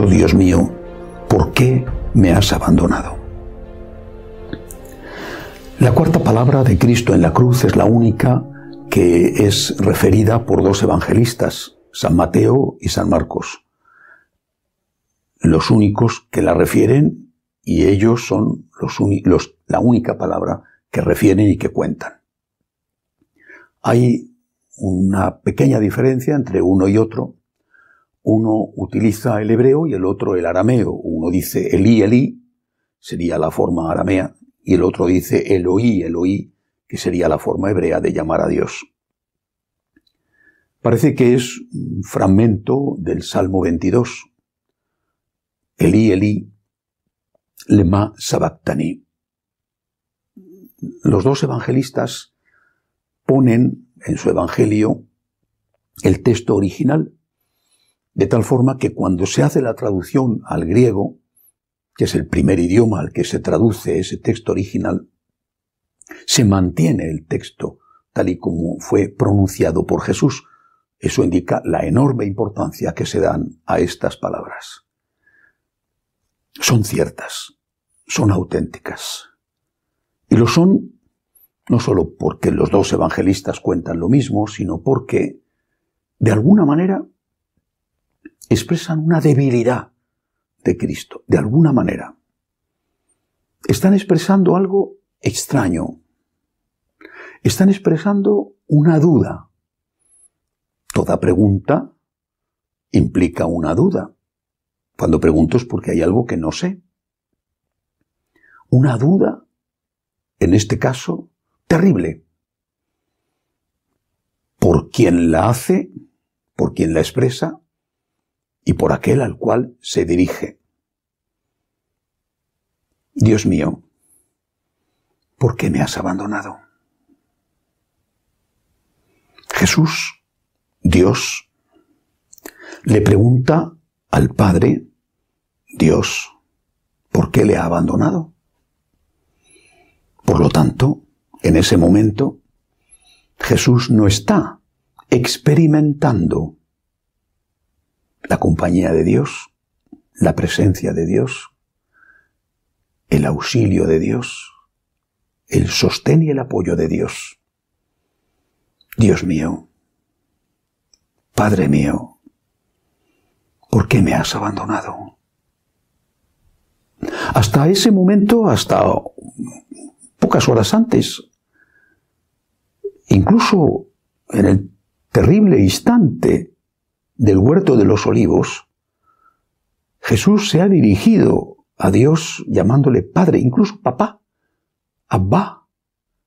Dios mío, ¿por qué me has abandonado? La cuarta palabra de Cristo en la cruz es la única que es referida por dos evangelistas, San Mateo y San Marcos. Los únicos que la refieren, y ellos son la única palabra que refieren y que cuentan. Hay una pequeña diferencia entre uno y otro. Uno utiliza el hebreo y el otro el arameo. Uno dice Elí, Elí, sería la forma aramea, y el otro dice Eloí, Eloí, que sería la forma hebrea de llamar a Dios. Parece que es un fragmento del Salmo 22. Elí, Elí, lema sabactani. Los dos evangelistas ponen en su evangelio el texto original, de tal forma que cuando se hace la traducción al griego, que es el primer idioma al que se traduce ese texto original, se mantiene el texto tal y como fue pronunciado por Jesús. Eso indica la enorme importancia que se dan a estas palabras. Son ciertas, son auténticas. Y lo son no solo porque los dos evangelistas cuentan lo mismo, sino porque, de alguna manera, expresan una debilidad de Cristo, de alguna manera. Están expresando algo extraño. Están expresando una duda. Toda pregunta implica una duda. Cuando pregunto es porque hay algo que no sé. Una duda, en este caso, terrible. Por quien la hace, por quien la expresa, y por aquel al cual se dirige. Dios mío, ¿por qué me has abandonado? Jesús, Dios, le pregunta al Padre, Dios, ¿por qué le ha abandonado? Por lo tanto, en ese momento, Jesús no está experimentando la compañía de Dios, la presencia de Dios, el auxilio de Dios, el sostén y el apoyo de Dios. Dios mío, Padre mío, ¿por qué me has abandonado? Hasta ese momento, hasta pocas horas antes, incluso en el terrible instante del huerto de los olivos, Jesús se ha dirigido a Dios llamándole Padre, incluso Papá, Abba.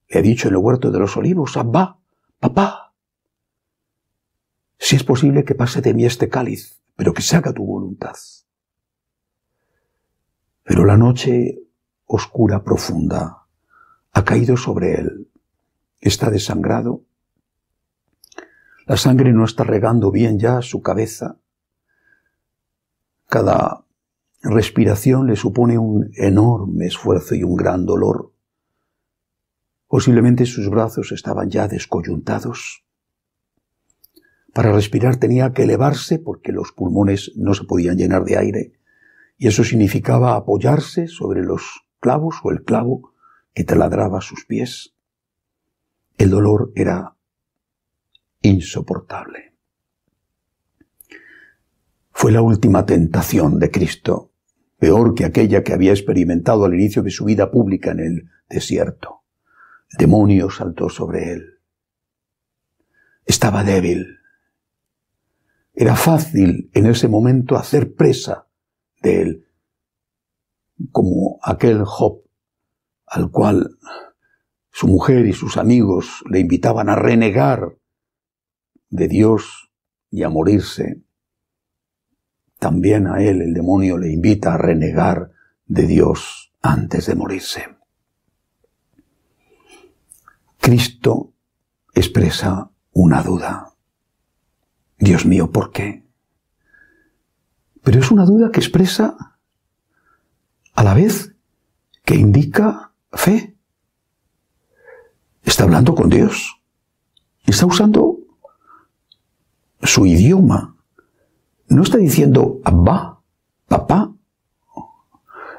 Le ha dicho en el huerto de los olivos, Abba, Papá. Si es posible que pase de mí este cáliz, pero que se haga tu voluntad. Pero la noche oscura, profunda, ha caído sobre él. Está desangrado. La sangre no está regando bien ya su cabeza. Cada respiración le supone un enorme esfuerzo y un gran dolor. Posiblemente sus brazos estaban ya descoyuntados. Para respirar tenía que elevarse porque los pulmones no se podían llenar de aire, y eso significaba apoyarse sobre los clavos o el clavo que taladraba sus pies. El dolor era insoportable. Fue la última tentación de Cristo, peor que aquella que había experimentado al inicio de su vida pública en el desierto. El demonio saltó sobre él. Estaba débil. Era fácil en ese momento hacer presa de él, como aquel Job al cual su mujer y sus amigos le invitaban a renegar de Dios y a morirse. También a él el demonio le invita a renegar de Dios antes de morirse. Cristo expresa una duda. Dios mío, ¿por qué? Pero es una duda que expresa a la vez que indica fe. Está hablando con Dios. Está usando su idioma. No está diciendo Abba, papá.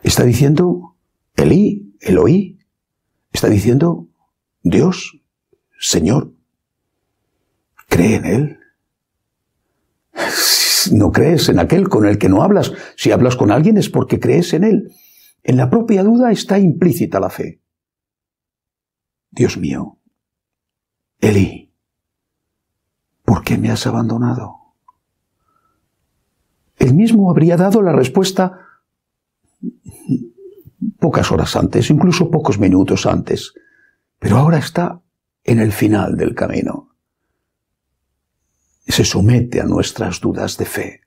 Está diciendo Elí, Eloí. Está diciendo Dios, Señor. Cree en Él. No crees en aquel con el que no hablas. Si hablas con alguien es porque crees en Él. En la propia duda está implícita la fe. Dios mío, Elí, ¿por qué me has abandonado? Él mismo habría dado la respuesta pocas horas antes, incluso pocos minutos antes, pero ahora está en el final del camino. Se somete a nuestras dudas de fe.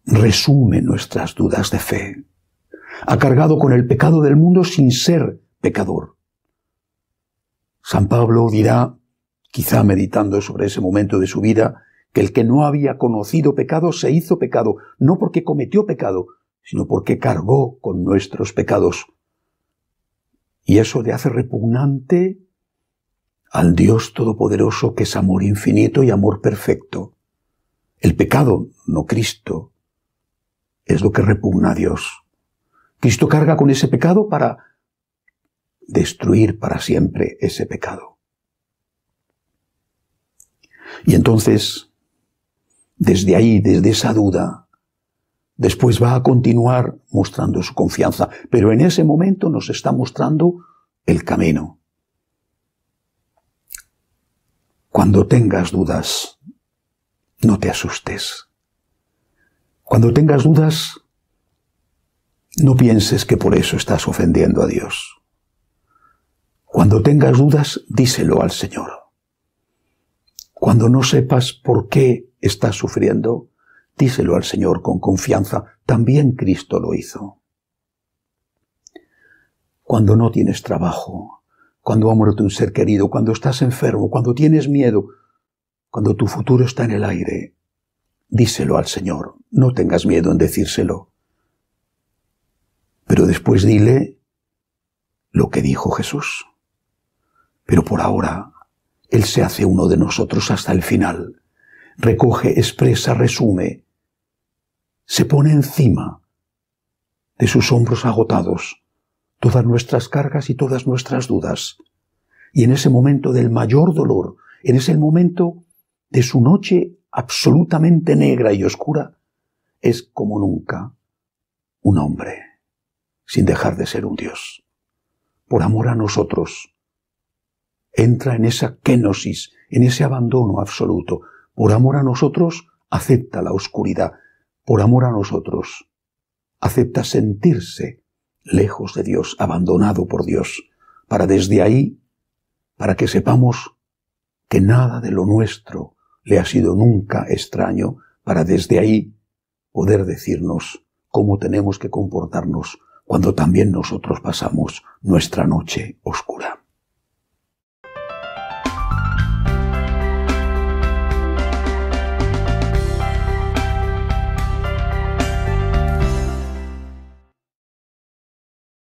Resume nuestras dudas de fe. Ha cargado con el pecado del mundo sin ser pecador. San Pablo dirá, quizá meditando sobre ese momento de su vida, que el que no había conocido pecado se hizo pecado, no porque cometió pecado, sino porque cargó con nuestros pecados. Y eso le hace repugnante al Dios Todopoderoso, que es amor infinito y amor perfecto. El pecado, no Cristo, es lo que repugna a Dios. Cristo carga con ese pecado para destruir para siempre ese pecado. Y entonces, desde ahí, desde esa duda, después va a continuar mostrando su confianza, pero en ese momento nos está mostrando el camino. Cuando tengas dudas, no te asustes. Cuando tengas dudas, no pienses que por eso estás ofendiendo a Dios. Cuando tengas dudas, díselo al Señor. Cuando no sepas por qué estás sufriendo, díselo al Señor con confianza. También Cristo lo hizo. Cuando no tienes trabajo, cuando ha muerto un ser querido, cuando estás enfermo, cuando tienes miedo, cuando tu futuro está en el aire, díselo al Señor. No tengas miedo en decírselo. Pero después dile lo que dijo Jesús. Pero por ahora, Él se hace uno de nosotros hasta el final. Recoge, expresa, resume. Se pone encima de sus hombros agotados todas nuestras cargas y todas nuestras dudas. Y en ese momento del mayor dolor, en ese momento de su noche absolutamente negra y oscura, es como nunca un hombre, sin dejar de ser un Dios. Por amor a nosotros, entra en esa kenosis, en ese abandono absoluto. Por amor a nosotros, acepta la oscuridad. Por amor a nosotros, acepta sentirse lejos de Dios, abandonado por Dios, para desde ahí, para que sepamos que nada de lo nuestro le ha sido nunca extraño, para desde ahí poder decirnos cómo tenemos que comportarnos cuando también nosotros pasamos nuestra noche oscura.